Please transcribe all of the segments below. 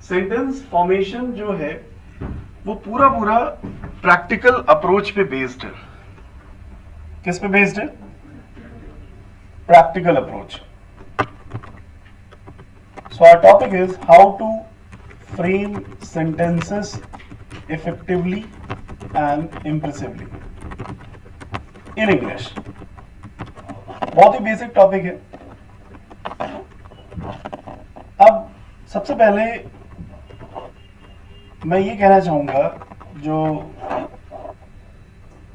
Sentence formation जो है वो पूरा पूरा प्रैक्टिकल अप्रोच पे बेस्ड है। किस पे बेस्ड है? Practical approach. So our topic is how to frame sentences effectively and impressively in English. बहुत ही बेसिक टॉपिक है। अब सबसे पहले मैं ये कहना चाहूंगा, जो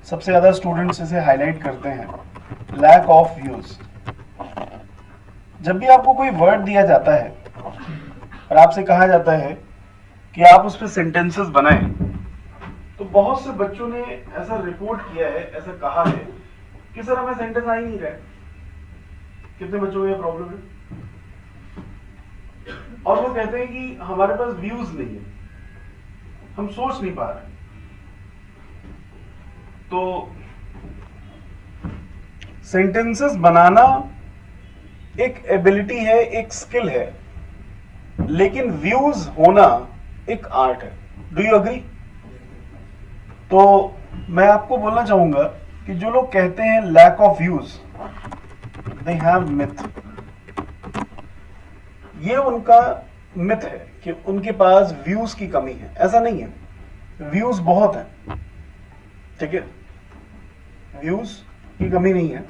सबसे ज्यादा स्टूडेंट्स इसे हाईलाइट करते हैं, लैक ऑफ व्यूज। जब भी आपको कोई वर्ड दिया जाता है और आपसे कहा जाता है कि आप उस पर सेंटेंसेस बनाएं, तो बहुत से बच्चों ने ऐसा रिपोर्ट किया है, ऐसा कहा है कि सर हमें सेंटेंस आ ही नहीं रहा। कितने बच्चों को यह प्रॉब्लम है? और वो कहते हैं कि हमारे पास व्यूज नहीं है, हम सोच नहीं पा रहे। तो सेंटेंसेस बनाना एक एबिलिटी है, एक स्किल है, लेकिन व्यूज होना एक आर्ट है। Do you agree? तो मैं आपको बोलना चाहूंगा कि जो लोग कहते हैं lack of views, they have myth. ये उनका मिथ है कि उनके पास व्यूज की कमी है। ऐसा नहीं है, व्यूज बहुत है, ठीक है, व्यूज की कमी नहीं है।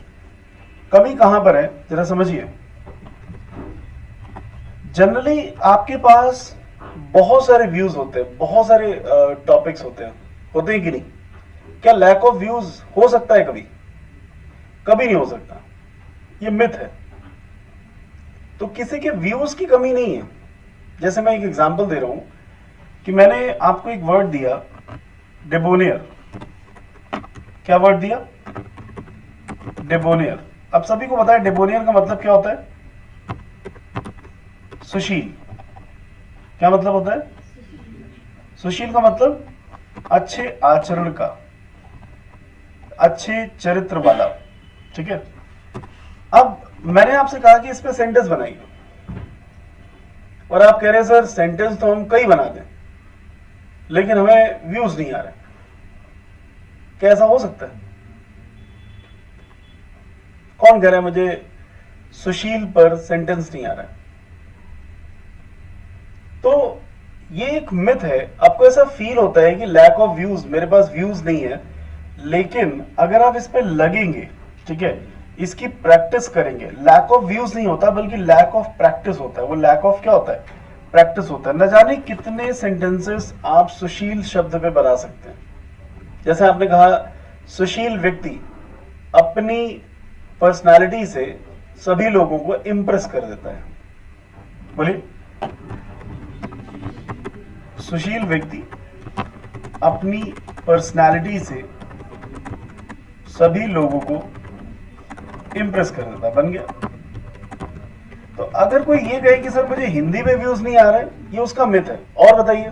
कमी कहां पर है जरा समझिए। जनरली आपके पास बहुत सारे व्यूज होते हैं, बहुत सारे टॉपिक्स होते हैं कि नहीं? क्या लैक ऑफ व्यूज हो सकता है? कभी कभी नहीं हो सकता, ये मिथ है। तो किसी के व्यूज की कमी नहीं है। जैसे मैं एक एग्जांपल दे रहा हूं कि मैंने आपको एक वर्ड दिया, डेबोनियर। क्या वर्ड दिया? डेबोनियर। अब सभी को पता है डेबोनियर का मतलब क्या होता है? सुशील। क्या मतलब होता है? सुशील का मतलब अच्छे आचरण का, अच्छे चरित्र वाला, ठीक है। अब मैंने आपसे कहा कि इस पे सेंटेंस बनाइए, और आप कह रहे हैं सर सेंटेंस तो हम कई बना दें, लेकिन हमें व्यूज नहीं आ रहे। क्या ऐसा हो सकता है? कौन कह रहा है मुझे सुशील पर सेंटेंस नहीं आ रहा है? तो ये एक मिथ है। आपको ऐसा फील होता है कि लैक ऑफ व्यूज, मेरे पास व्यूज नहीं है, लेकिन अगर आप इस पे लगेंगे, ठीक है, इसकी प्रैक्टिस करेंगे, लैक ऑफ व्यूज नहीं होता बल्कि लैक ऑफ प्रैक्टिस होता है। वो लैक ऑफ क्या होता है? प्रैक्टिस होता है। न जाने कितने सेंटेंसेस आप सुशील शब्द पे बना सकते हैं। जैसे आपने कहा सुशील व्यक्ति अपनी पर्सनालिटी से सभी लोगों को इंप्रेस कर देता है। बोलिए, सुशील व्यक्ति अपनी पर्सनालिटी से सभी लोगों को इंप्रेस कर देता। बन गया। तो अगर कोई ये कहे कि सर मुझे हिंदी में व्यूज नहीं आ रहे, ये उसका मिथ है। और बताइए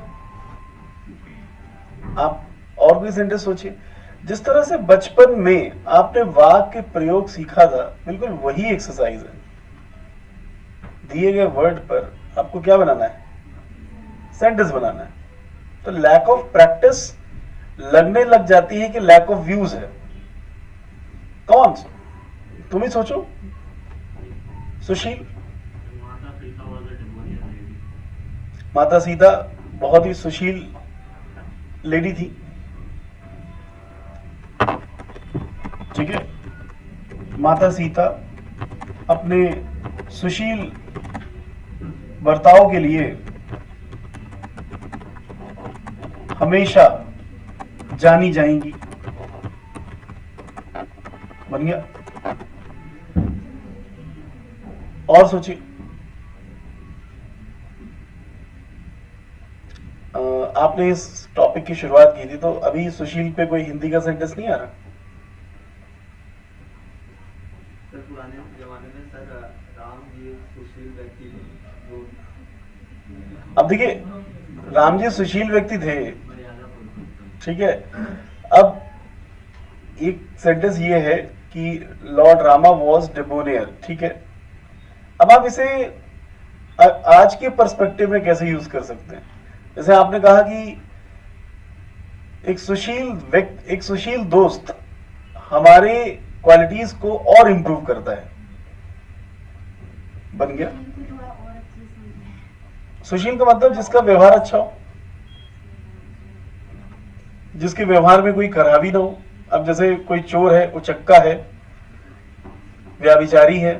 आप, और कोई सेंटेंस सोचिए। जिस तरह से बचपन में आपने वाक्य प्रयोग सीखा था, बिल्कुल वही एक्सरसाइज है। दिए गए वर्ड पर आपको क्या बनाना है? सेंटेंस बनाना है। तो लैक ऑफ प्रैक्टिस लगने लग जाती है कि लैक ऑफ व्यूज है। कौन? तुम ही सोचो। सुशील, माता सीता बहुत ही सुशील लेडी थी, ठीक है। माता सीता अपने सुशील बर्ताव के लिए हमेशा जानी जाएंगी। बन गया। और सोचिए, आपने इस टॉपिक की शुरुआत की थी, तो अभी सुशील पे कोई हिंदी का सेंटेंस नहीं आ रहा? सर पुराने जमाने में सर राम जी सुशील व्यक्ति थे। अब देखिए, राम जी सुशील व्यक्ति थे, ठीक है। अब एक सेंटेंस ये है कि लॉर्ड रामा वॉज डेबोनियर, ठीक है। अब आप इसे आज के पर्सपेक्टिव में कैसे यूज कर सकते हैं? जैसे आपने कहा कि एक सुशील दोस्त हमारे क्वालिटीज को और इंप्रूव करता है। बन गया। सुशील का मतलब जिसका व्यवहार अच्छा हो, जिसके व्यवहार में कोई खराबी ना हो। अब जैसे कोई चोर है, उचक्का है, व्याभिचारी है,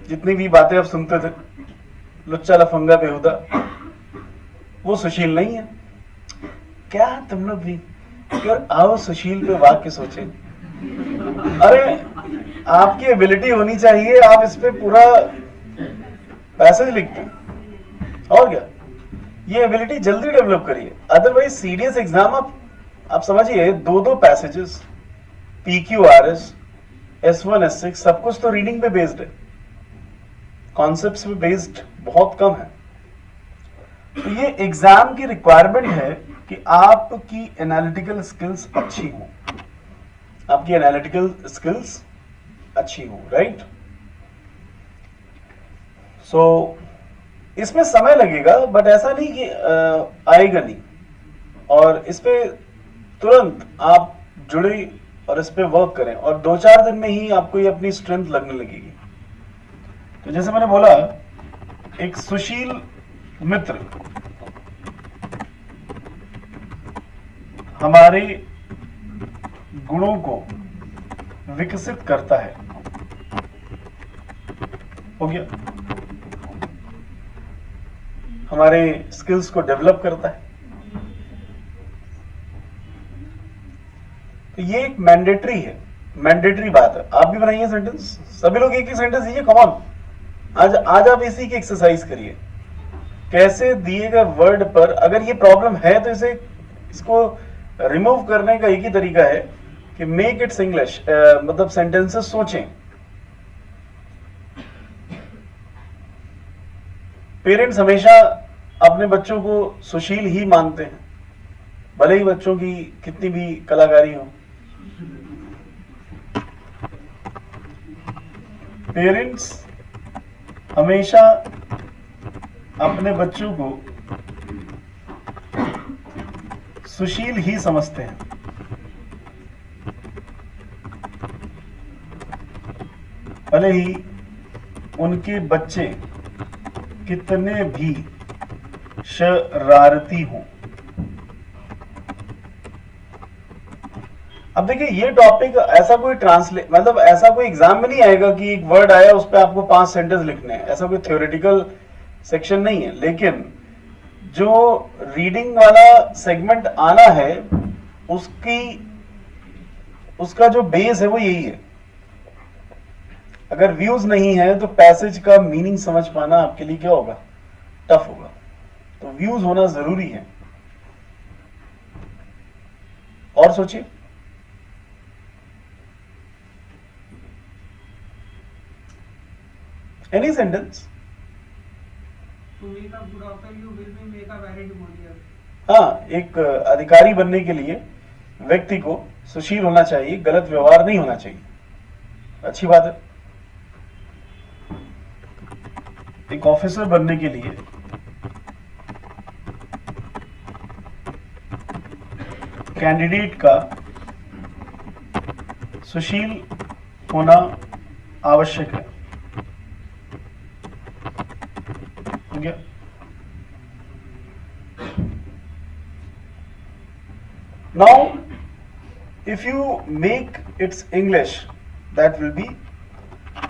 जितनी भी बातें आप सुनते थे, लुच्चा लफंगा बेहुदा, वो सुशील नहीं है। क्या तुम लोग भी यार आओ सुशील पे वाक्य सोचे। अरे आपकी एबिलिटी होनी चाहिए, आप इस पे पूरा पैसेज लिखते हैं और क्या। ये एबिलिटी जल्दी डेवलप करिए, अदरवाइज सीरियस एग्जाम आप समझिए, दो पैसेजेस, PQRS, S1 S6 सब कुछ तो रीडिंग पे बेस्ड है, कॉन्सेप्ट्स पे बेस्ड बहुत कम है। तो ये एग्जाम की रिक्वायरमेंट है कि आपकी एनालिटिकल स्किल्स अच्छी हो, आपकी एनालिटिकल स्किल्स अच्छी हो, राइट। सो इसमें समय लगेगा, बट ऐसा नहीं कि आएगा नहीं, और इस पे तुरंत आप जुड़े और इस पे वर्क करें, और 2-4 दिन में ही आपको ये अपनी स्ट्रेंथ लगने लगेगी। तो जैसे मैंने बोला, एक सुशील मित्र हमारे गुणों को विकसित करता है। हो गया। हमारे स्किल्स को डेवलप करता है। तो ये एक मैंडेटरी है, मैंडेटरी बात है। आप भी बनाइए सेंटेंस, सभी लोग एक ही सेंटेंस दीजिए, कॉमन। आज आप इसी की एक्सरसाइज करिए। कैसे दिए गए वर्ड पर अगर ये प्रॉब्लम है तो इसको रिमूव करने का एक ही तरीका है कि मेक इट्स इंग्लिश, मतलब सेंटेंसेस सोचें। पेरेंट्स हमेशा अपने बच्चों को सुशील ही मानते हैं, भले ही बच्चों की कितनी भी कलाकारी हो। पेरेंट्स हमेशा अपने बच्चों को सुशील ही समझते हैं, भले ही उनके बच्चे कितने भी शरारती हों। अब देखिए, ये टॉपिक ऐसा कोई मतलब ऐसा कोई एग्जाम में नहीं आएगा कि एक वर्ड आया उस पर आपको 5 सेंटेंस लिखने हैं, ऐसा कोई थ्योरेटिकल सेक्शन नहीं है। लेकिन जो रीडिंग वाला सेगमेंट आना है, उसका जो बेस है वो यही है। अगर व्यूज नहीं है तो पैसेज का मीनिंग समझ पाना आपके लिए क्या होगा, टफ होगा। तो व्यूज होना जरूरी है। और सोचिए, any sentence. To make a good author, you will be make a very good lawyer. हाँ, एक अधिकारी बनने के लिए व्यक्ति को सुशील होना चाहिए, गलत व्यवहार नहीं होना चाहिए। अच्छी बात है। एक ऑफिसर बनने के लिए कैंडिडेट का सुशील होना आवश्यक है। हो गया। Now, if you make its English, that will be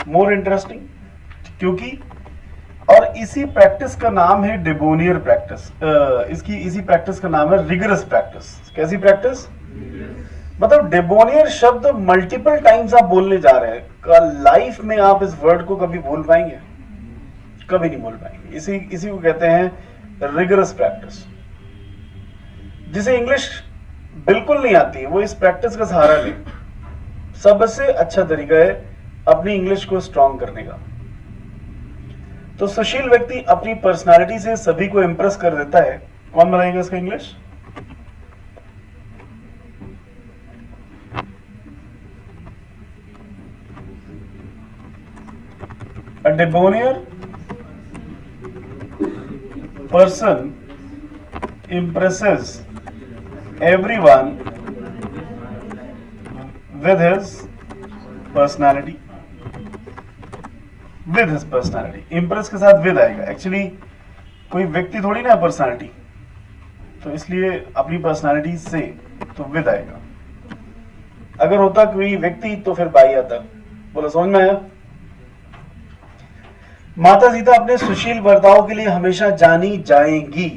more interesting, क्योंकि और इसी प्रैक्टिस का नाम है डिबोनियर प्रैक्टिस। इसी प्रैक्टिस का नाम है रिगरस प्रैक्टिस। कैसी प्रैक्टिस? मतलब डिबोनियर शब्द मल्टीपल टाइम्स आप बोलने जा रहे हैं। लाइफ में आप इस वर्ड को कभी भूल पाएंगे? कभी नहीं भूल पाएंगे। इसी को कहते हैं रिगरस प्रैक्टिस। जिसे इंग्लिश बिल्कुल नहीं आती, वो इस प्रैक्टिस का सहारा ले। सबसे अच्छा तरीका है अपनी इंग्लिश को स्ट्रॉन्ग करने का। तो सुशील व्यक्ति अपनी पर्सनालिटी से सभी को इंप्रेस कर देता है। कौन बनाएगा इसका English? A debonair person impresses everyone with his personality. With his personality. Impress के साथ with आएगा. Actually कोई व्यक्ति थोड़ी ना है पर्सनालिटी, तो इसलिए अपनी पर्सनालिटी से तो विद आएगा. अगर होता कोई व्यक्ति तो फिर बाई आता. बोलो समझ में आया? माता सीता अपने सुशील बर्ताव के लिए हमेशा जानी जाएंगी.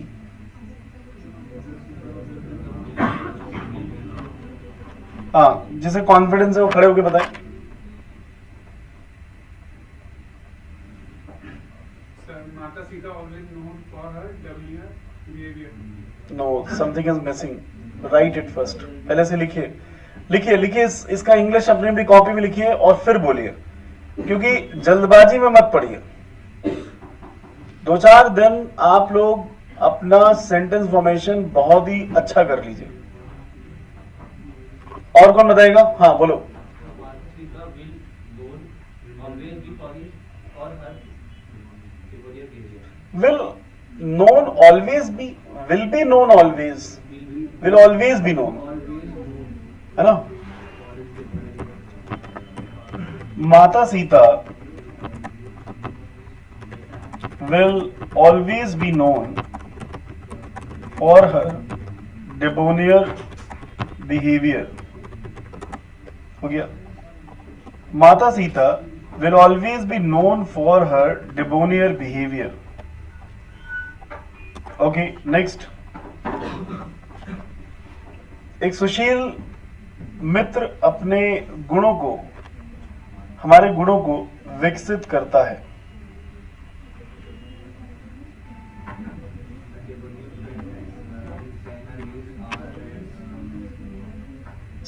हाँ, जिसे कॉन्फिडेंस है वो खड़े होकर बताए. Mata Sita always known for her W behavior. No, something is missing. Write it first. पहले से लिखिए, लिखिए लिखिए. इसका इंग्लिश अपने भी कॉपी में लिखिए और फिर बोलिए, क्योंकि जल्दबाजी में मत पढ़िए. 2-4 दिन आप लोग अपना सेंटेंस फॉर्मेशन बहुत ही अच्छा कर लीजिए. और कौन बताएगा? हाँ बोलो. Martha will always be sorry for her behavior. Will known always be, will be known always, will always be known, है ना? माता Sita will always be known for her debonair behavior. हो गया. माता Sita will always be known for her debonair behavior. Okay, next. एक सुशील मित्र अपने गुणों को, हमारे गुणों को विकसित करता है.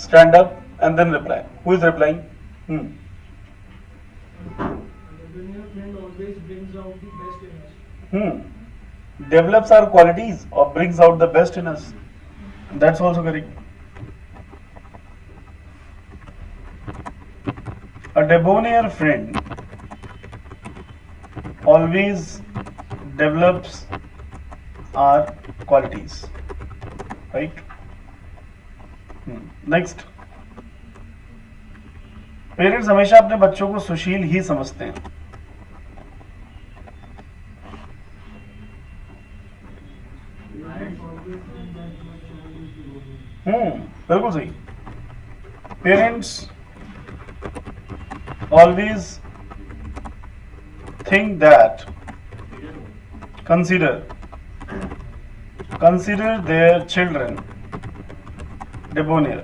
Stand up and then reply. Who is replying? The junior friend always brings out the best in us. Develops our qualities or brings out the best in us. That's also correct. A debonair friend always develops our qualities. Right? Next. Parents हमेशा अपने बच्चों को सुशील ही समझते हैं. बिल्कुल सही. Parents always think that, consider their children debonair,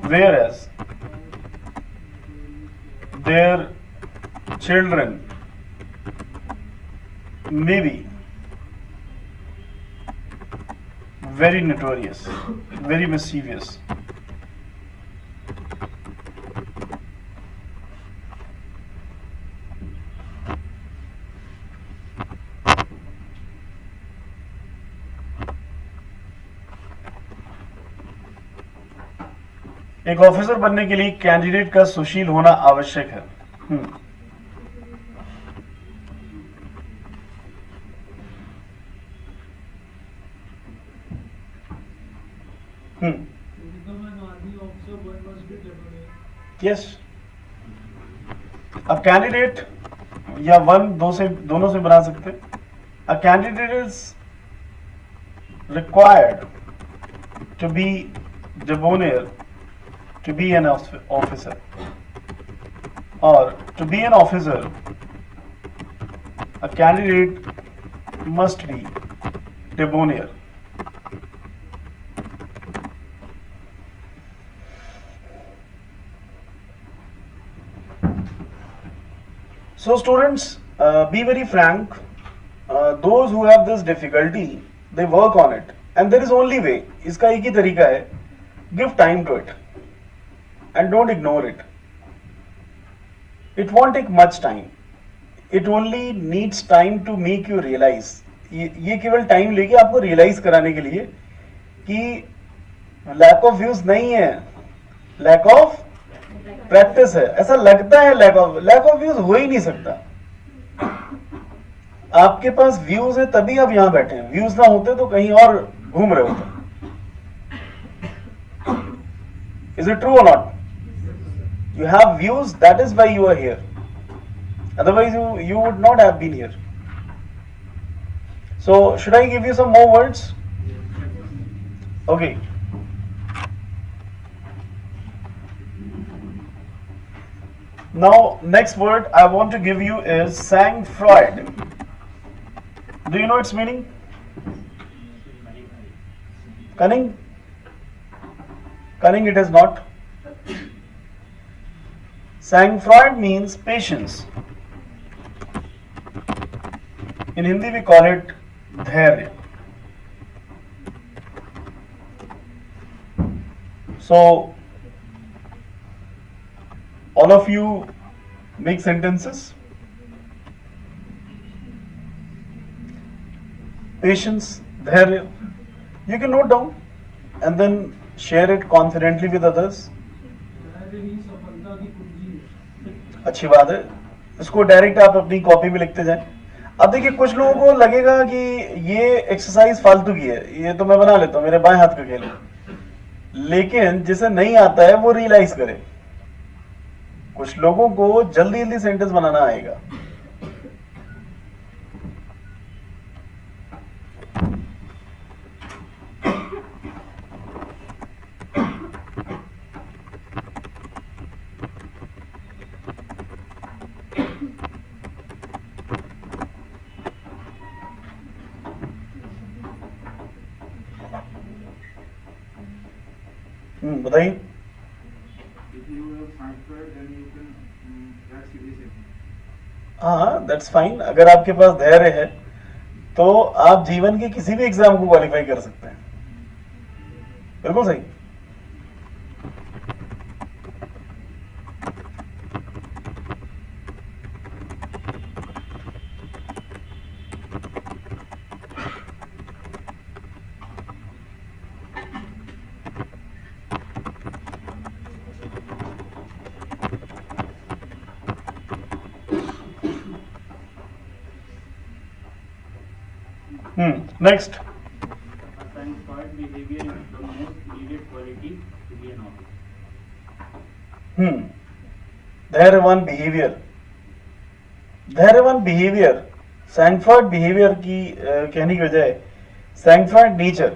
whereas their children may be very notorious, very mischievous. एक officer बनने के लिए कैंडिडेट का सुशील होना आवश्यक है. To become an army officer, one must be debonair. Yes. अब कैंडिडेट या वन दोनों से बना सकते हैं. A candidate is required to be debonair to be an officer, or to be an officer a candidate must be debonair. So students, be very frank. Those who have this difficulty, they work on it, and there is only way. इसका एक ही तरीका है. Give time to it. And don't ignore it. It won't take much time. It only needs time to make you realize. ये केवल time लेके आपको realise कराने के लिए कि लैक ऑफ व्यूज नहीं है, लैक ऑफ प्रैक्टिस है. ऐसा लगता है लैक ऑफ व्यूज हो ही नहीं सकता. आपके पास व्यूज है तभी आप यहां बैठे हैं, व्यूज ना होते तो कहीं और घूम रहे होते। इज इट ट्रू और not? You have views, that is why you are here. Otherwise, you would not have been here. So, should I give you some more words? Okay. Now, next word I want to give you is sang-froid. Do you know its meaning? Cunning? Cunning it is not. Sang-froid means patience. In Hindi we call it dhairya. So, all of you make sentences. Patience, dhairya. You can note down and then share it confidently with others. धैर्य ही सफलता की कुंजी है। अच्छी बात है, इसको direct आप अपनी कॉपी में लिखते जाएं। अब देखिए, कुछ लोगों को लगेगा कि ये एक्सरसाइज फालतू की है, ये तो मैं बना लेता हूँ, मेरे बाएं हाथ का खेल है। लेकिन जिसे नहीं आता है वो रियलाइज करे। कुछ लोगों को जल्दी जल्दी सेंटेंस बनाना आएगा। बताइए। If you have sang-froid, then you can write seriously. हाँ, दैट्स फाइन। अगर आपके पास धैर्य है तो आप जीवन के किसी भी एग्जाम को क्वालिफाई कर सकते हैं। बिल्कुल सही। Next. A sang-froid behavior is the most needed quality to be an author. धैर्यवान बिहेवियर। धैर्यवान बिहेवियर सैंगफ्रॉइड बिहेवियर की कहने की बजाय सैंगफ्रॉइड नेचर।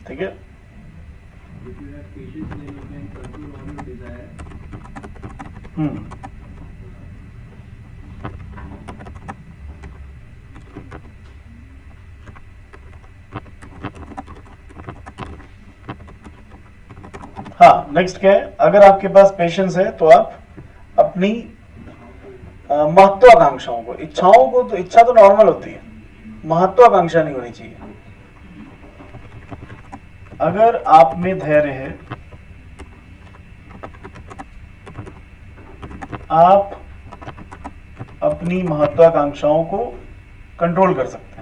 ठीक है। If you have patience, then you can control all your desire. हाँ, नेक्स्ट क्या है? अगर आपके पास पेशेंस है तो आप अपनी महत्वाकांक्षाओं को, इच्छाओं को, तो इच्छा तो नॉर्मल होती है, महत्वाकांक्षा नहीं होनी चाहिए। अगर आप में धैर्य है, आप अपनी महत्वाकांक्षाओं को कंट्रोल कर सकते हैं।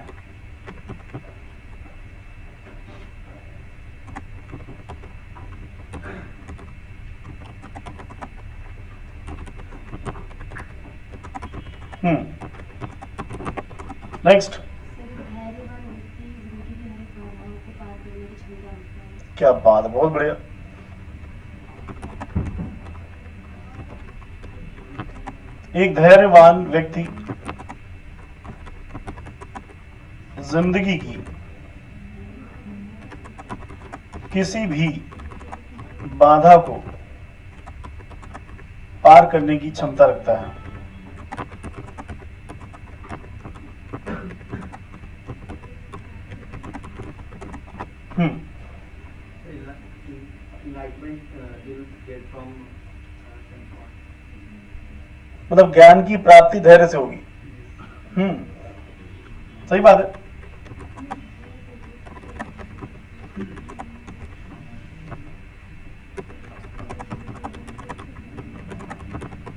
नेक्स्ट। क्या बात है, बहुत बढ़िया। एक धैर्यवान व्यक्ति जिंदगी की किसी भी बाधा को पार करने की क्षमता रखता है। मतलब ज्ञान की प्राप्ति धैर्य से होगी। सही बात है।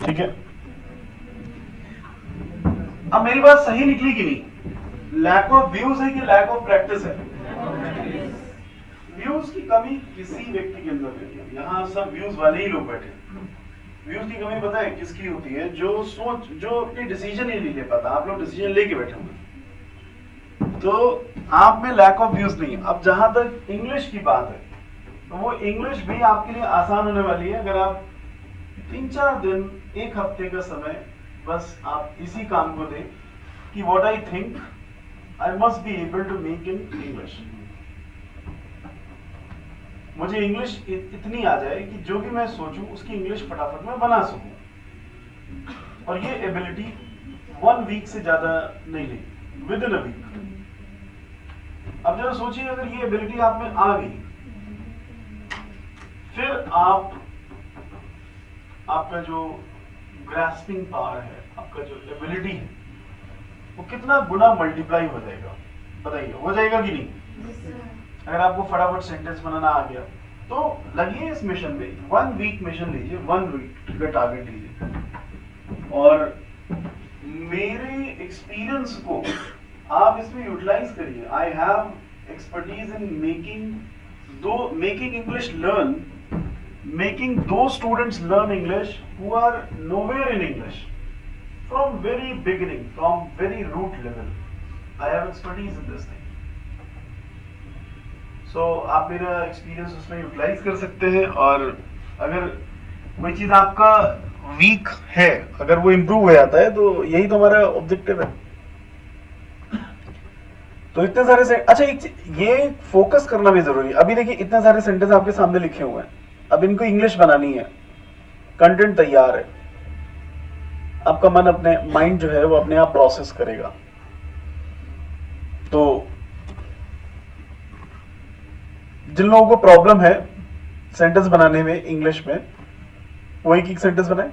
ठीक है। अब मेरी बात सही निकली कि नहीं? लैक ऑफ व्यूज है कि लैक ऑफ प्रैक्टिस है? व्यूज की कमी किसी व्यक्ति के अंदर नहीं है। यहां सब व्यूज वाले ही लोग बैठे हैं, व्यूज की कमी पता है किसकी होती है? जो अपनी डिसीजन ही नहीं ले पाता। आप लोग डिसीजन लेके बैठे हुए, तो आप में लैक ऑफ व्यूज नहीं है। अब जहां तक इंग्लिश की बात है, तो वो इंग्लिश भी आपके लिए आसान होने वाली है। अगर आप 3-4 दिन, एक हफ्ते का समय बस आप इसी काम को दें कि what I think I must be able to make in English. मुझे इंग्लिश इतनी आ जाए कि जो भी मैं सोचूं उसकी इंग्लिश फटाफट में बना सकूं। और ये एबिलिटी 1 वीक से ज्यादा नहीं लेगी, विद इन अ वीक। अब जरा सोचिए, अगर ये एबिलिटी आप में आ गई, फिर आपका जो ग्रास्पिंग पावर है, आपका जो एबिलिटी है, वो कितना गुना मल्टीप्लाई हो जाएगा। बताइए, हो जाएगा कि नहीं? अगर आपको फटाफट सेंटेंस बनाना आ गया, तो लगिए इस मिशन में। 1 वीक मिशन लीजिए, 1 वीक का टारगेट लीजिए, और मेरे एक्सपीरियंस को आप इसमें यूटिलाइज करिए। I have expertise in making English learn, making those students learn English who are nowhere in English from very beginning, from very root level. I have expertise in this thing. So आप मेरा experience उसमें utilise कर सकते हैं, और अगर कोई चीज आपका वीक है, अगर वो इम्प्रूव हो जाता है, तो यही तो हमारा ऑब्जेक्टिव है। तो इतने सारे अच्छा, ये फोकस करना भी जरूरी है। अभी देखिए, इतने सारे सेंटेंस आपके सामने लिखे हुए हैं, अब इनको इंग्लिश बनानी है, कंटेंट तैयार है, आपका मन, अपने माइंड जो है वो अपने आप प्रोसेस करेगा। तो जिन लोगों को प्रॉब्लम है सेंटेंस बनाने में इंग्लिश में, वो एक सेंटेंस बनाए।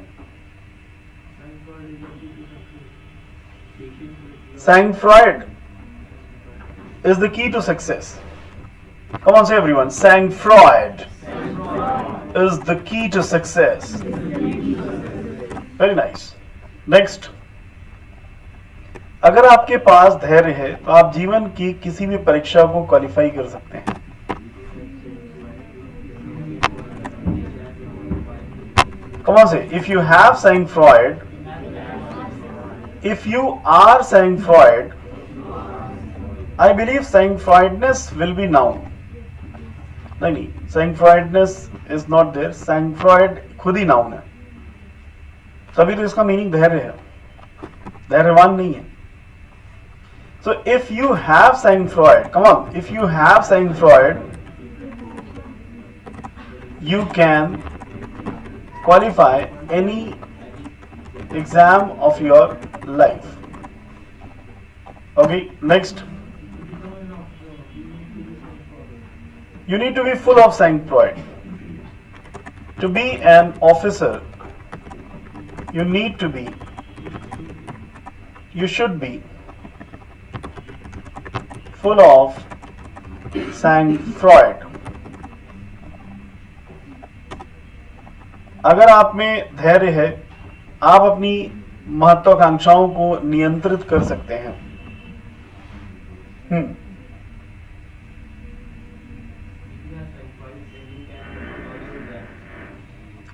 Sang Freud is the key to success. Come on, say everyone. Sang Freud is the key to success. Very nice. Next. अगर आपके पास धैर्य है, तो आप जीवन की किसी भी परीक्षा को क्वालिफाई कर सकते हैं। Come on, say, if you have sang Freud, if you are sang Freud, I believe sang Freudness will be noun. नहीं, sang Freudness is not there. sang Freud खुद ही नाउन है, तभी तो इसका मीनिंग धैर्य है, धैर्यवान नहीं है। So if you have sang Freud, come on, if you have sang Freud, you can qualify any exam of your life. Okay, next. You need to be full of sang Freud. To be an officer, you need to be, you should be full of sang Freud. अगर आप में धैर्य है, आप अपनी महत्वाकांक्षाओं को नियंत्रित कर सकते हैं।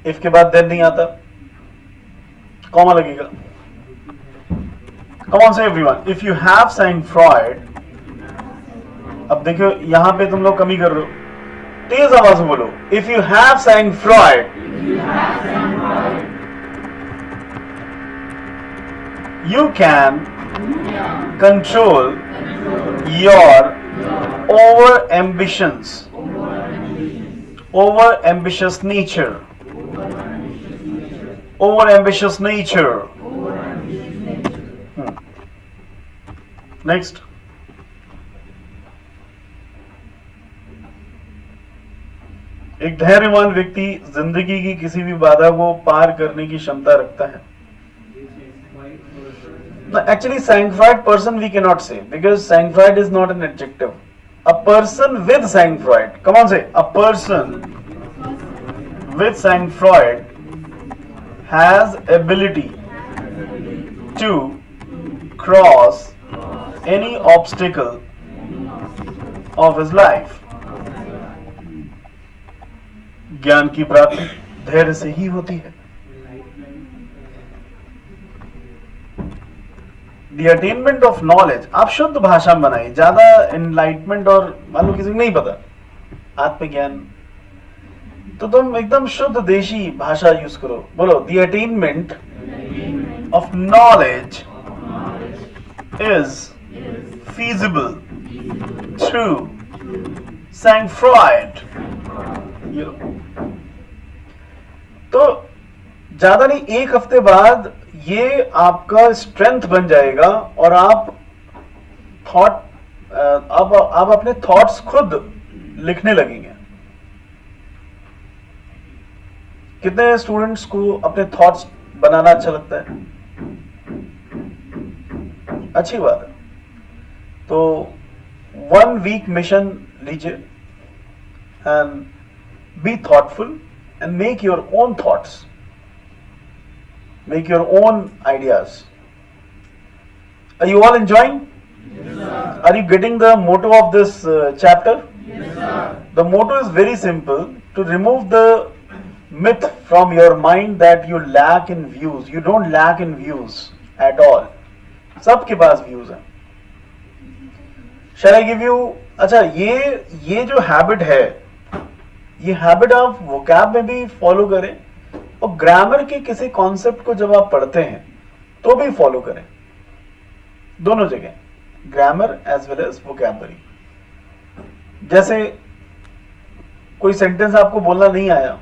इफ के बाद देन नहीं आता, कॉमा लगेगा। Come on, say everyone. If you have sang Freud, अब देखो यहां पे तुम लोग कमी कर रहे हो, तेज आवाज में बोलो। If you have sang Freud, you can control your over ambitions, over ambitious nature, over ambitious nature. Next. एक धैर्यवान व्यक्ति जिंदगी की किसी भी बाधा को पार करने की क्षमता रखता है। Actually, sang Freud person we cannot say, because sang Freud is not an adjective. A person with sang Freud, come on, say, a person with sang Freud has ability to cross any obstacle of his life. ज्ञान की प्राप्ति धैर्य से ही होती है। The attainment of knowledge आप शुद्ध भाषा में बनाइए, ज्यादा एनलाइटमेंट और मान लो किसी को नहीं पता आत्मज्ञान, तो तुम एकदम शुद्ध देशी भाषा यूज करो। बोलो, the attainment of knowledge is feasible through Sang Freud. तो ज्यादा नहीं, एक हफ्ते बाद ये आपका स्ट्रेंथ बन जाएगा और आप आप अपने थॉट्स खुद लिखने लगेंगे। कितने स्टूडेंट्स को अपने थॉट्स बनाना अच्छा लगता है? अच्छी बात है। तो 1 वीक मिशन लीजिए and be thoughtful and make your own thoughts, make your own ideas. Are you all enjoying? Are you getting the motto of this chapter? Yes, sir. The motto is very simple: to remove the myth from your mind that you lack in views. You don't lack in views at all. सबके पास views हैं। Shall I give you? अच्छा, ये जो habit है, ये habit आप vocab में भी फॉलो करें और ग्रामर के किसी कॉन्सेप्ट को जब आप पढ़ते हैं तो भी फॉलो करें, दोनों जगह, grammar as well as vocabulary. जैसे कोई सेंटेंस आपको बोलना नहीं आया,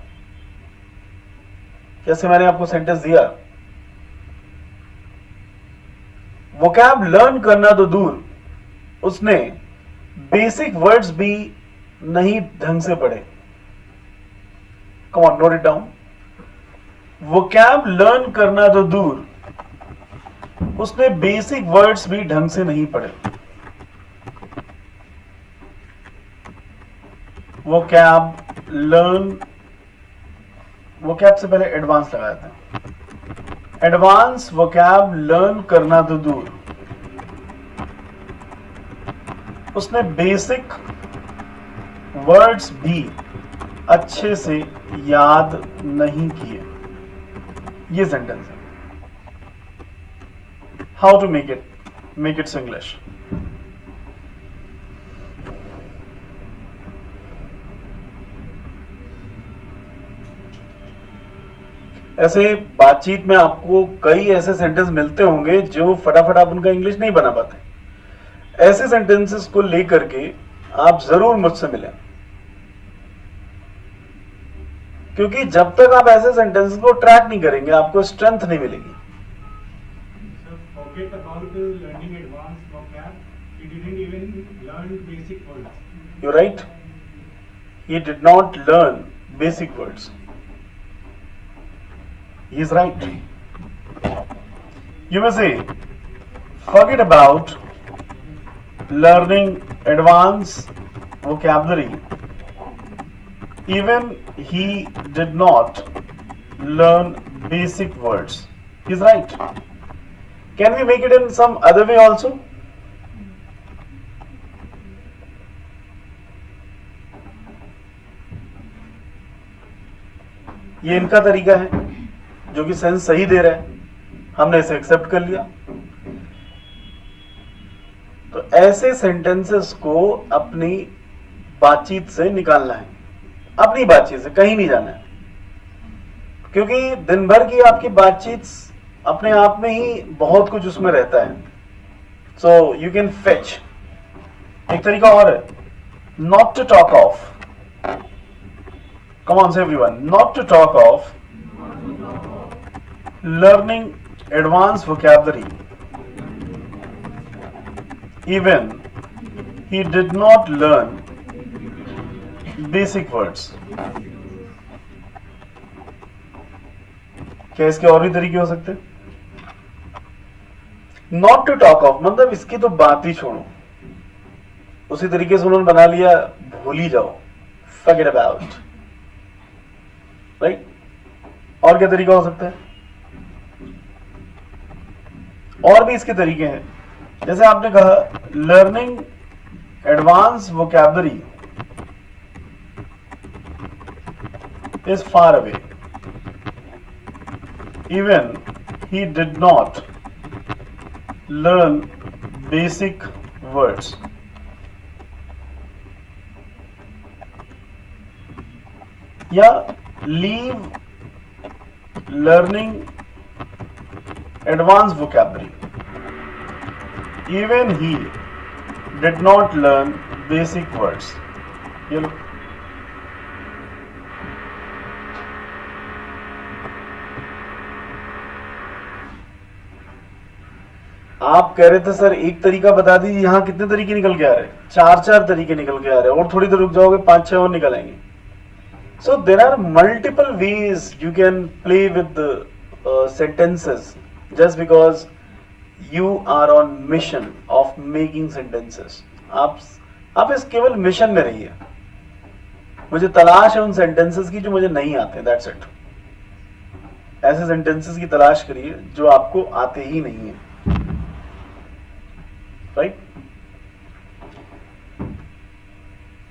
जैसे मैंने आपको सेंटेंस दिया, वोकैब लर्न करना तो दूर, उसने बेसिक वर्ड्स भी नहीं ढंग से पढ़े। Come on, note it down. Vocab learn करना तो दूर, उसने बेसिक वर्ड्स भी ढंग से नहीं पढ़े। वोकैब लर्न, वोकैब से पहले एडवांस लगाया था। एडवांस वोकैब लर्न करना तो दूर, उसने बेसिक वर्ड्स भी अच्छे से याद नहीं किए। ये सेंटेंस है। How to make it Singlish? ऐसे बातचीत में आपको कई ऐसे सेंटेंस मिलते होंगे जो फटाफट आप उनका इंग्लिश नहीं बना पाते। ऐसे सेंटेंसेस को लेकर के आप जरूर मुझसे मिलें, क्योंकि जब तक आप ऐसे सेंटेंसेस को ट्रैक नहीं करेंगे आपको स्ट्रेंथ नहीं मिलेगी। Forget about learning advanced vocab. He didn't even learn basic words. You're right. He did not learn basic words. He is right. You may say, forget about learning advanced vocabulary. Even he did not learn basic words. He is right. Can we make it in some other way also? ये इनका तरीका है जो कि sense सही दे रहा है, हमने इसे एक्सेप्ट कर लिया। तो ऐसे सेंटेंसेस को अपनी बातचीत से निकालना है, अपनी बातचीत से, कहीं नहीं जाना है, क्योंकि दिन भर की आपकी बातचीत अपने आप में ही बहुत कुछ उसमें रहता है। So you can fetch. एक तरीका और है, not to talk of. Come on से everyone, not to talk of learning advance vocabulary even he did not learn basic words. क्या इसके और भी तरीके हो सकते हैं? नॉट टू टॉक ऑफ मतलब इसकी तो बात ही छोड़ो, उसी तरीके से उन्होंने बना लिया, भूल ही जाओ, फॉरगेट अबाउट, राइट। और क्या तरीका हो सकता है? और भी इसके तरीके हैं, जैसे आपने कहा learning advance vocabulary is far away, even he did not learn basic words. या leave learning advanced vocabulary. Even he did not learn basic words. ये लो. आप कह रहे थे सर एक तरीका बता दीजिए, यहाँ कितने तरीके निकल के आ रहे हैं? चार तरीके निकल के आ रहे हैं, और थोड़ी देर रुक जाओगे 5-6 और निकल आएंगे. So there are multiple ways you can play with the sentences just because you are on mission of making sentences. आप इस केवल मिशन में रहिए. मुझे तलाश है उन सेंटेंसेस की जो मुझे नहीं आते. That's it. ऐसे सेंटेंसेस की तलाश करिए जो आपको आते ही नहीं है. राइट?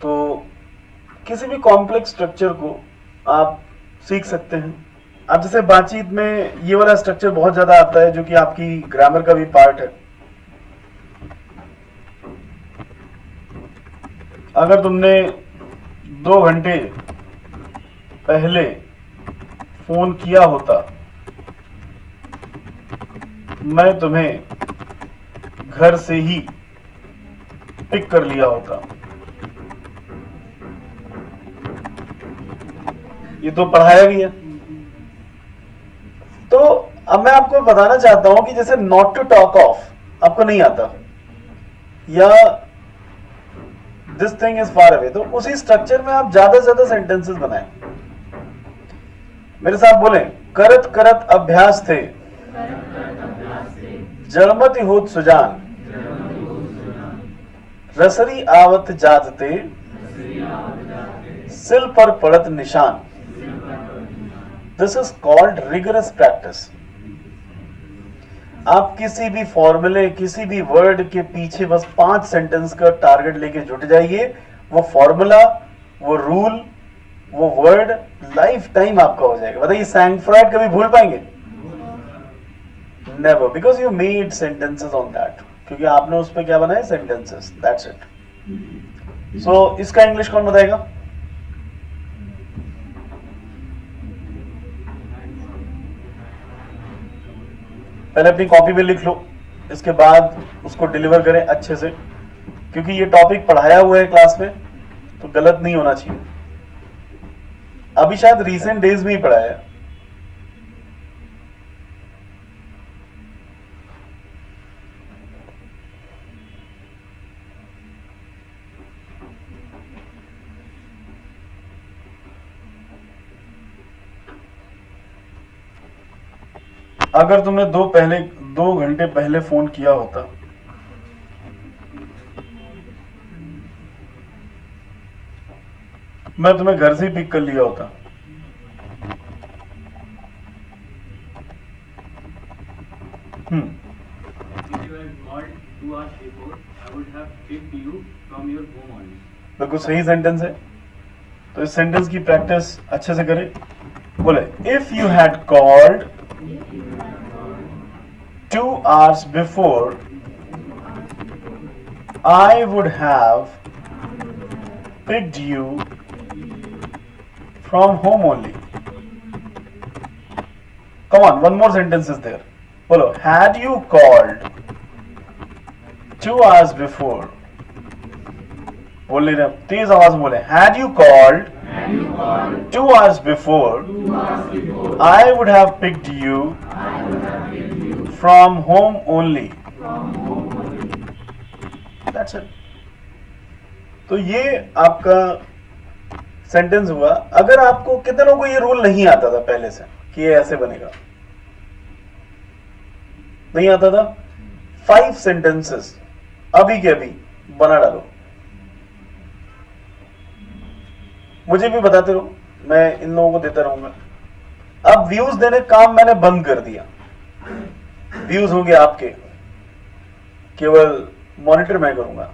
तो किसी भी कॉम्प्लेक्स स्ट्रक्चर को आप सीख सकते हैं. अब जैसे बातचीत में ये वाला स्ट्रक्चर बहुत ज्यादा आता है जो कि आपकी ग्रामर का भी पार्ट है. अगर तुमने 2 घंटे पहले फोन किया होता, मैं तुम्हें घर से ही पिक कर लिया होता. ये तो पढ़ाया भी है. तो अब मैं आपको बताना चाहता हूं कि जैसे नॉट टू टॉक ऑफ आपको नहीं आता, या this thing is far away, तो उसी स्ट्रक्चर में आप ज्यादा से ज्यादा सेंटेंसेस बनाएं. मेरे साथ बोले, करत करत अभ्यास थे जड़मति होत सुजान, रसरी आवत जाते सिल पर पड़त निशान. This is called rigorous practice. आप किसी भी फॉर्मूले, किसी भी वर्ड के पीछे बस 5 सेंटेंस का टारगेट लेके जुट जाइए. वो फॉर्मूला, वो रूल, वो वर्ड लाइफ टाइम आपका हो जाएगा. बताइए सैंग फ्राइड कभी भूल पाएंगे? Never, because you made sentences on that. क्योंकि आपने उस पर क्या बनाया? सेंटेंसेस. That's it. सो इसका इंग्लिश कौन बताएगा? पहले अपनी कॉपी पे लिख लो, इसके बाद उसको डिलीवर करें अच्छे से, क्योंकि ये टॉपिक पढ़ाया हुआ है क्लास में तो गलत नहीं होना चाहिए. अभी शायद रीसेंट डेज में ही पढ़ाया है. अगर तुमने 2 घंटे पहले फोन किया होता, मैं तुम्हें घर से ही पिक कर लिया होता. If you had called 2 hours before, I would have picked you from your home only. बिल्कुल सही सेंटेंस है. तो इस सेंटेंस की प्रैक्टिस अच्छे से करें. बोले, if you had called 2 hours before, I would have picked you from home only. Come on, one more sentence is there. बोलो, had you called 2 hours before, बोल नहीं रहे, तेज आवाज में बोले, had you called 2 hours before, I would have picked you from home only. That's it. तो ये आपका सेंटेंस हुआ. अगर आपको, कितने लोगों को ये रूल नहीं आता था पहले से कि ये ऐसे बनेगा? नहीं आता था? 5 सेंटेंसेस अभी के अभी बना डालो. मुझे भी बताते रहो, मैं इन लोगों को देता रहूंगा. अब व्यूज देने काम मैंने बंद कर दिया. व्यूज होंगे आपके, केवल मॉनिटर मैं करूंगा.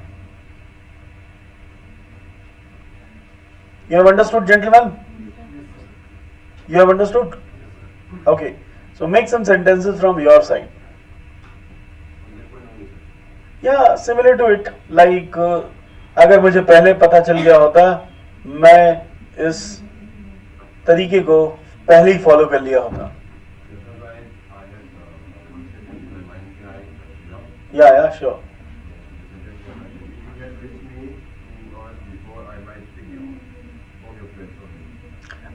You have understood, gentlemen? You have understood? Okay. So make some sentences from your side. या सिमिलर टू इट, लाइक अगर मुझे पहले पता चल गया होता, मैं इस तरीके को पहले ही फॉलो कर लिया होता. या sure.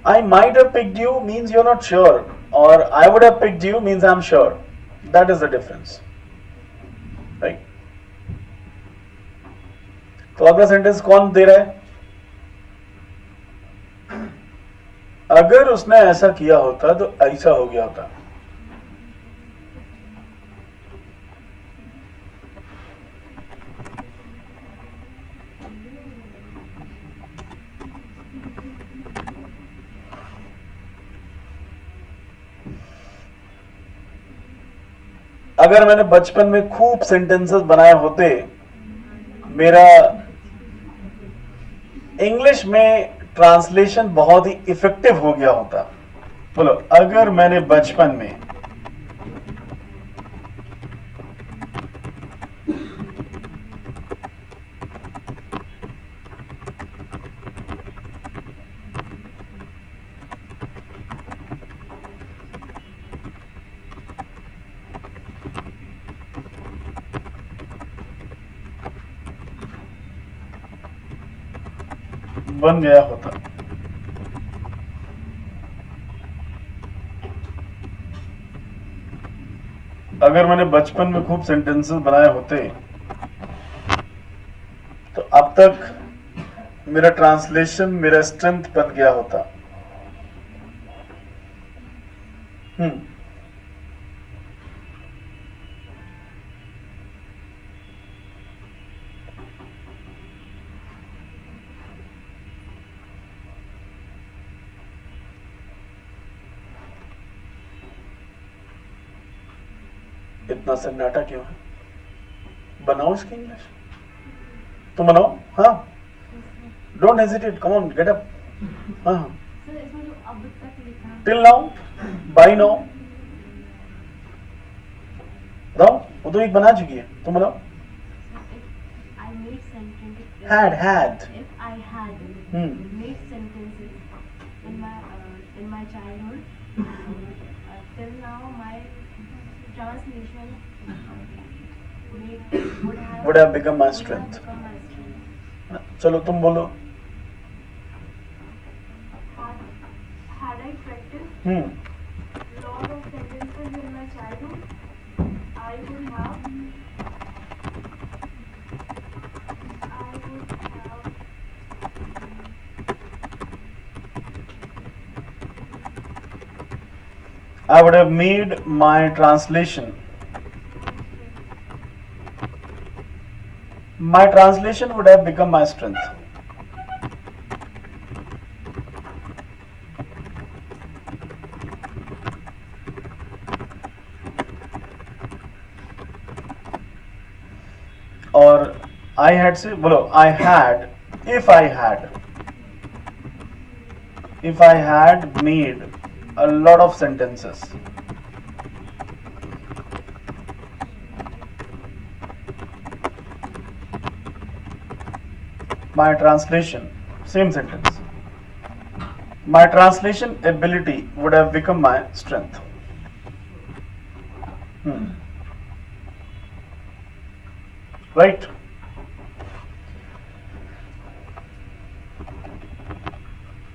I might have picked you means you're not sure, or I would have picked you means I'm sure. That is the difference, right? तो अगला सेंटेंस कौन दे रहा है? अगर उसने ऐसा किया होता तो ऐसा हो गया होता. अगर मैंने बचपन में खूब सेंटेंसेस बनाए होते, मेरा इंग्लिश में ट्रांसलेशन बहुत ही इफेक्टिव हो गया होता. बोलो, अगर मैंने बचपन में बन गया होता. अगर मैंने बचपन में खूब सेंटेंसेस बनाए होते तो अब तक मेरा ट्रांसलेशन मेरा स्ट्रेंथ बन गया होता. इतना सन्नाटा क्यों है? बनाओ इसकी इंग्लिश. तुम बनाओ. हाँ, don't hesitate, come on, get up. हाँ, सर इसमें जो अब तक लिखा है, टिल नाउ, बाय नाउ. बताओ, वो तो एक बना चुकी है. तुम बनाओ. if I made sentences, had. if I had Hmm. made sentences in my childhood, till now my translation would have become my strength. become my strength. चलो तुम बोलो. Had I practiced lot of sentences in my childhood, I would have I would have made my translation. My translation would have become my strength. Or I had say, बोलो, I had, if I had made a lot of sentences. My translation, same sentence. My translation ability would have become my strength. Right?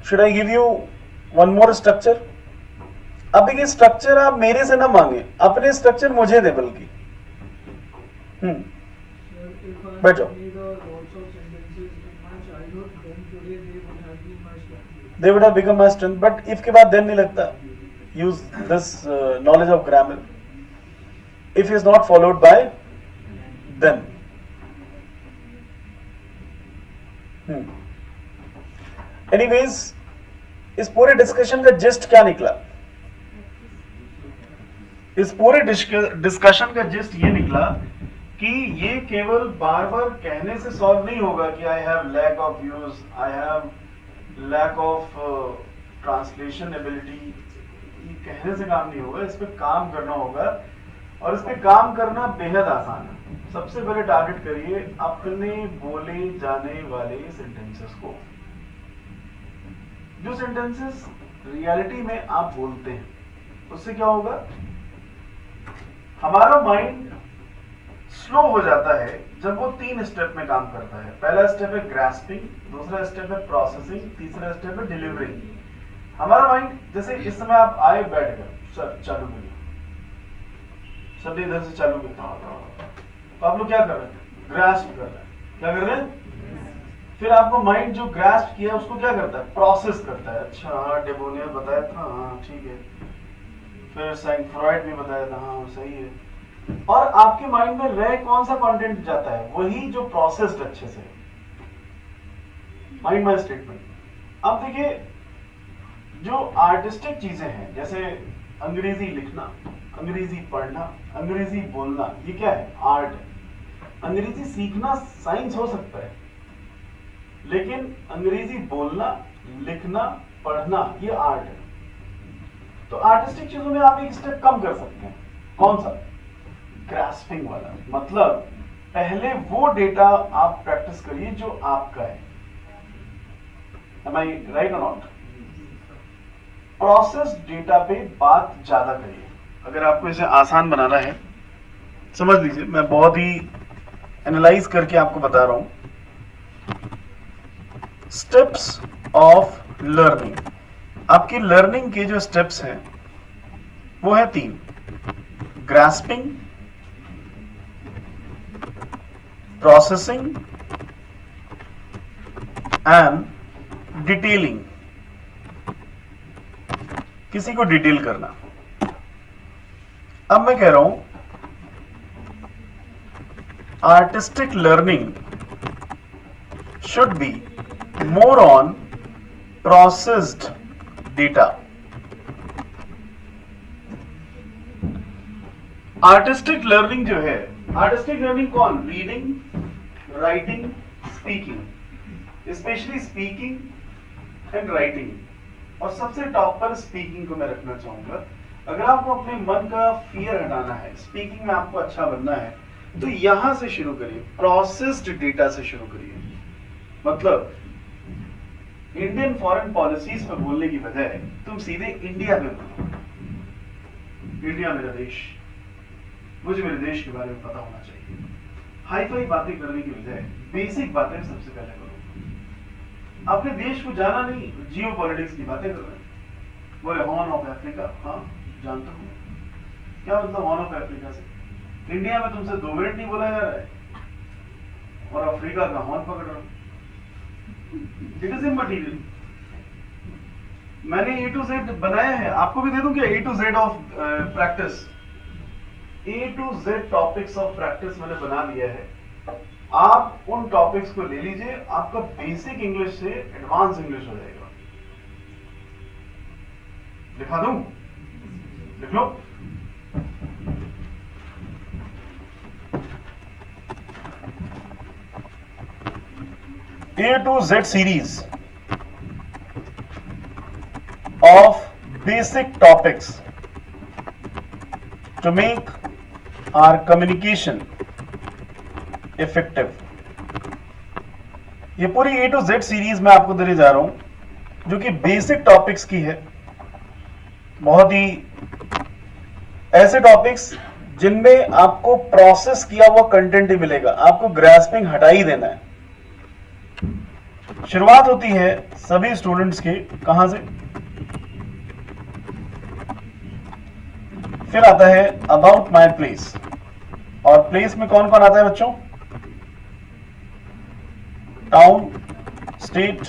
Should I give you one more structure? अब देखिए, structure आप मेरे से ना मांगे, अपने structure मुझे दे बल्कि. बैठो. They would have become my strength, but if के बाद then नहीं लगता. Use this knowledge of grammar. If is not followed by then. Anyways, इस पूरे डिस्कशन का जिस्ट क्या निकला? इस पूरे डिस्कशन का जिस्ट ये निकला कि ये केवल बार बार कहने से सॉल्व नहीं होगा कि I have lack of views, I have lack of translation ability. ये कहने से काम नहीं होगा, इस पे काम करना होगा, और इस पे काम करना बेहद आसान है. सबसे पहले टारगेट करिए अपने बोले जाने वाले सेंटेंसेस को, जो सेंटेंसेस रियलिटी में आप बोलते हैं। उससे क्या होगा, हमारा माइंड स्लो हो जाता है जब वो 3 स्टेप में काम करता है। पहला स्टेप है ग्रास्पिंग, दूसरा स्टेप है प्रोसेसिंग, तीसरा स्टेप है डिलीवरिंग। हमारा माइंड, जैसे इस समय आप आए बैठ गए, सर चालू करिए, सर इधर से चालू करिए, तो आप लोग क्या कर रहे हैं, ग्रास्प कर रहे हैं। क्या कर रहे हैं? फिर आपको माइंड जो ग्रास्प किया उसको क्या करता है, प्रोसेस करता है। अच्छा हाँ, डेबोनियर बताया था, हाँ ठीक है, फिर साइन फ्रॉइड भी बताया था, हाँ सही है। और आपके माइंड में रह कौन सा कंटेंट जाता है, वही जो प्रोसेस्ड अच्छे से, माइंड माई स्टेटमेंट। अब देखिए, जो आर्टिस्टिक चीजें हैं, जैसे अंग्रेजी लिखना, अंग्रेजी पढ़ना, अंग्रेजी बोलना, ये क्या है, आर्ट है। अंग्रेजी सीखना साइंस हो सकता है, लेकिन अंग्रेजी बोलना, लिखना, पढ़ना, ये आर्ट है। तो आर्टिस्टिक चीजों में आप एक स्टेप कम कर सकते हैं। कौन सा, ग्रास्पिंग वाला। मतलब पहले वो डेटा आप प्रैक्टिस करिए जो आपका है। Am I right or not? Process data पे बात ज्यादा करिए। अगर आपको इसे आसान बनाना है, समझ लीजिए, मैं बहुत ही एनालाइज करके आपको बता रहा हूं। स्टेप्स ऑफ लर्निंग, आपकी लर्निंग के जो स्टेप्स हैं वो है 3, ग्रास्पिंग, प्रोसेसिंग एंड डिटेलिंग। किसी को डिटेल करना। अब मैं कह रहा हूं, artistic learning should be more on processed data. Artistic learning जो है, आर्टिस्टिक लर्निंग कौन, reading, writing, speaking, specially speaking and writing. और सबसे टॉप पर स्पीकिंग को मैं रखना चाहूंगा। अगर आपको अपने मन का फियर हटाना है, स्पीकिंग में आपको अच्छा बनना है, तो यहां से शुरू करिए, प्रोसेस्ड डेटा से शुरू करिए। मतलब इंडियन फॉरेन पॉलिसीज पर बोलने की बजाय तुम सीधे इंडिया पे बोलो। इंडिया मेरा देश, मुझे मेरे देश के बारे में पता होना चाहिए। हाई फाई बातें करने की बजाय बेसिक बातें सबसे पहले करो। अपने देश को जाना नहीं, जियो पॉलिटिक्स की बातें कर रहे हैं। बोले हॉर्न ऑफ अफ्रीका, हाँ जानता हूँ, क्या मतलब हॉर्न ऑफ अफ्रीका से? इंडिया में तुमसे 2 मिनट नहीं बोला जा रहा है और अफ्रीका का हॉर्न पकड़ रहा हूं। It is immaterial. मैंने A to Z बनाया है, आपको भी दे दूं क्या A to Z of practice? A to Z topics of practice मैंने बना दिया है। आप उन टॉपिक्स को ले लीजिए, आपका बेसिक इंग्लिश से एडवांस इंग्लिश हो जाएगा। लिखा दूं, लिख लो। A to Z series of basic topics to make our communication effective। ये पूरी A to Z सीरीज मैं आपको देने जा रहा हूं, जो कि बेसिक टॉपिक्स की है। बहुत ही ऐसे टॉपिक्स जिनमें आपको प्रोसेस किया हुआ कंटेंट ही मिलेगा, आपको ग्रास्पिंग हटा ही देना है। शुरुआत होती है सभी स्टूडेंट्स के कहां से, फिर आता है अबाउट माय प्लेस। और प्लेस में कौन कौन आता है बच्चों? Town, state,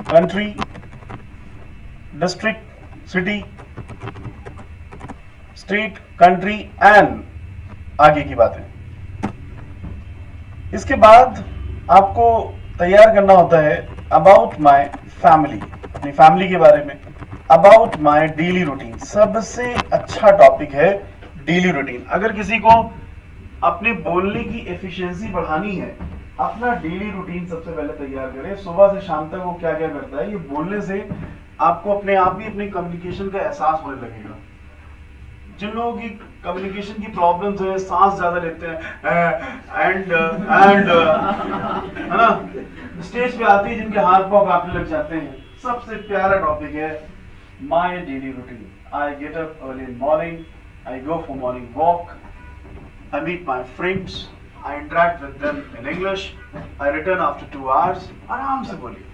country, district, city, state, country and आगे की बातें। इसके बाद आपको तैयार करना होता है अबाउट माय फैमिली, अपनी फैमिली के बारे में, अबाउट माय डेली रूटीन। सबसे अच्छा टॉपिक है डेली रूटीन। अगर किसी को अपने बोलने की एफिशिएंसी बढ़ानी है, अपना डेली रूटीन सबसे पहले तैयार करें। सुबह से शाम तक वो क्या क्या करता है, ये बोलने से आपको अपने आप ही अपनी कम्युनिकेशन का एहसास होने लगेगा। जिन लोगों की कम्युनिकेशन की प्रॉब्लम्स है, सांस ज्यादा लेते हैं एंड है ना, स्टेज पे आते ही जिनके हाथ पांव कांपने लग जाते हैं, सबसे प्यारा टॉपिक है my daily routine. I get up early in morning, I go for morning walk, I meet my friends, I interact with them in English, I return after 2 hours. आराम से बोलिए.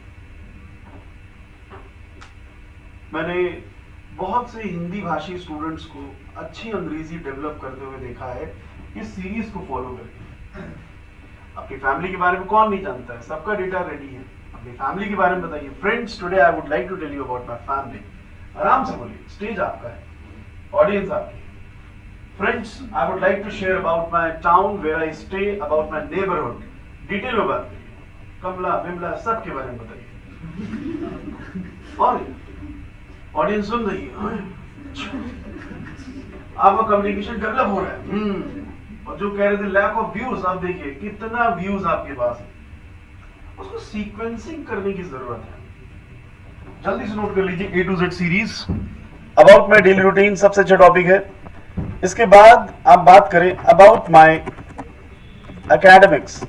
मैंने बहुत से हिंदी भाषी स्टूडेंट्स को अच्छी अंग्रेजी डेवलप करते हुए देखा है इस सीरीज को फॉलो करके. अपनी फैमिली के बारे में कौन नहीं जानता है, सबका डेटा रेडी है. अपनी फैमिली के बारे में बताइए. Friends, today I would like to tell you about my family. आराम से बोलिए, स्टेज आपका है, ऑडियंस आपकी. Friends, I would like to share about my town where I stay, about my neighbourhood. Detail में बात करिए, कमला बिमला सबके बारे में बताइए. और ऑडियंस सुन रही है, आपका कम्युनिकेशन डेवलप हो रहा है. और जो कह रहे थे लैक ऑफ व्यूज, आप देखिए कितना व्यूज आपके पास है. उसको सीक्वेंसिंग करने की जरूरत है. जल्दी से नोट कर लीजिए. A to Z series about my daily routine सबसे अच्छा टॉपिक है. इसके बाद आप बात करें about my academics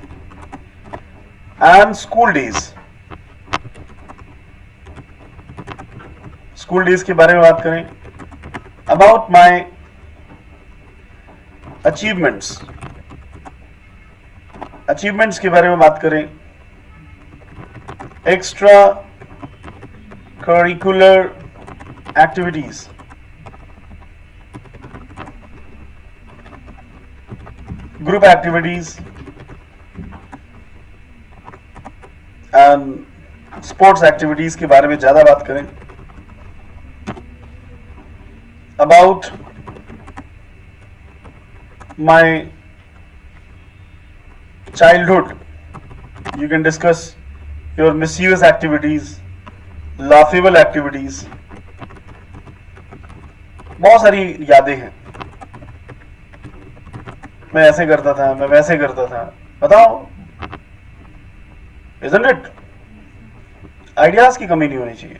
and school days. School days के बारे में बात करें. अबाउट माय अचीवमेंट्स के बारे में बात करें. Extra curricular activities, group activities and sports activities के बारे में ज्यादा बात करें. About my childhood, you can discuss your mischievous activities, laughable activities. बहुत सारी यादें हैं. मैं ऐसे करता था, मैं वैसे करता था. बताओ, isn't it? आइडियाज की कमी नहीं होनी चाहिए.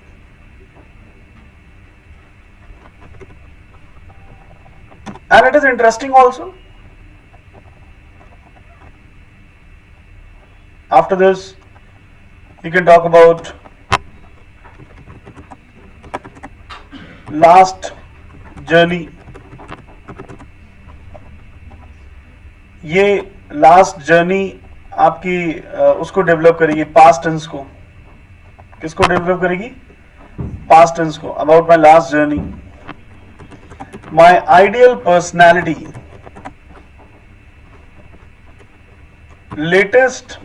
And it is interesting also. After this, you can talk about last journey. ये लास्ट जर्नी आपकी उसको डेवलप करेगी, पास्ट टेंस को. किसको डेवलप करेगी? पास्ट टेंस को. About my last journey, my ideal personality, latest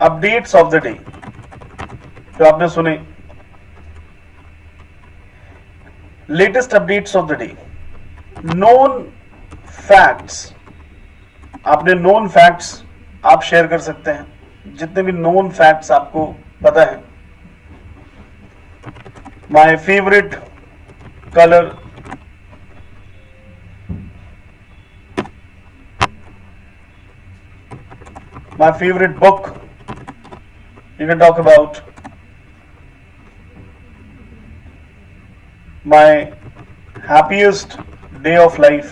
updates of the day. जो आपने सुने, latest updates of the day. Known facts, आपने नोन फैक्ट्स आप शेयर कर सकते हैं, जितने भी नोन फैक्ट्स आपको पता है. My favourite colour, my favorite book, you can talk about my happiest day of life,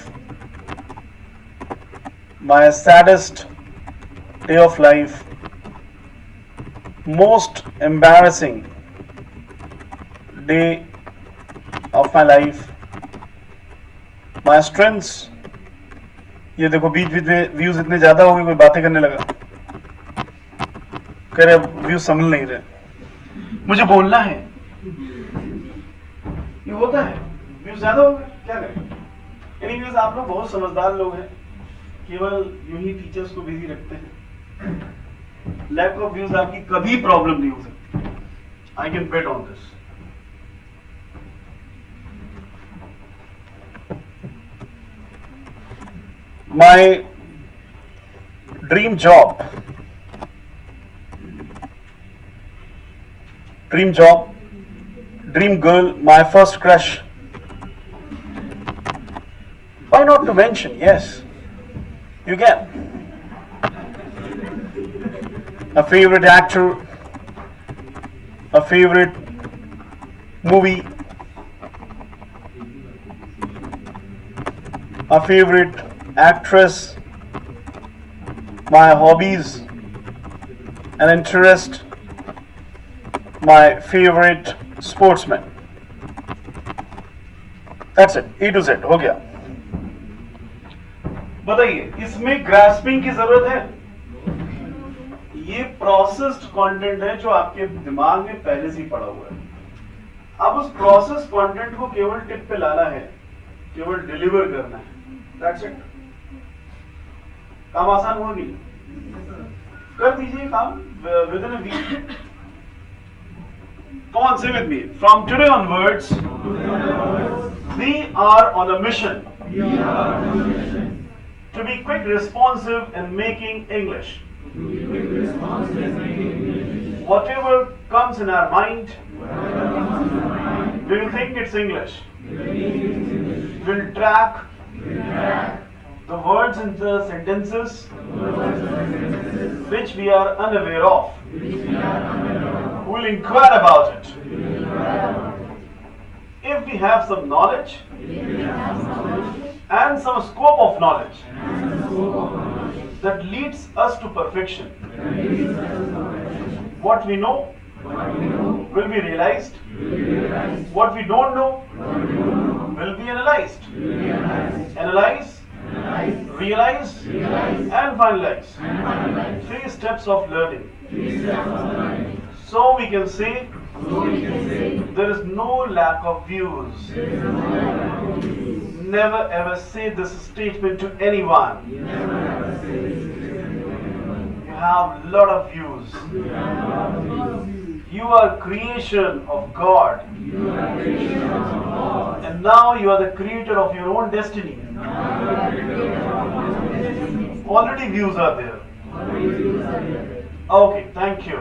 my saddest day of life, most embarrassing day of my life, my strengths. ये देखो बीच बीच में व्यूज इतने ज्यादा हो गए, कोई बातें करने लगा, कह रहे व्यूज संभल नहीं रहे, मुझे बोलना है. ये होता है, व्यूज ज्यादा हो गए, क्या करें. एनीवेज, आप लोग बहुत समझदार लोग हैं, केवल यूं ही टीचर्स को बिजी रखते हैं. लैक ऑफ व्यूज आपकी कभी प्रॉब्लम नहीं हो सकती. I can bet on this. My dream job, dream girl, my first crush. Why not to mention? Yes, you can. A favorite actor, a favorite movie, my favorite actress, my hobbies and interest, my favorite sportsman. That's it, A to Z हो गया. बताइए इसमें grasping की जरूरत है? ये processed content है जो आपके दिमाग में पहले से ही पड़ा हुआ है. अब उस प्रोसेस्ड कंटेंट को केवल टिप पे लाना है, केवल डिलीवर करना है. That's it. काम आसान हुआ नहीं? कर दीजिए काम within a week. Come on, say with me. From today onwards, we are on a mission to be quick, responsive in making English. Whatever comes in our mind, we will think it's English. We'll track the words in the sentences which we are unaware of. We'll inquire about it. If we have some knowledge and some scope of knowledge that leads us to perfection, what we know will be realized, what we don't know will be analyzed. Analyze, realize and finalize. 3 steps of learning. So we can say there is no lack of views. Never ever say this statement to anyone. You have lot of views. You are creation of God. And now you are the creator of your own destiny. Already views are there. Okay, thank you.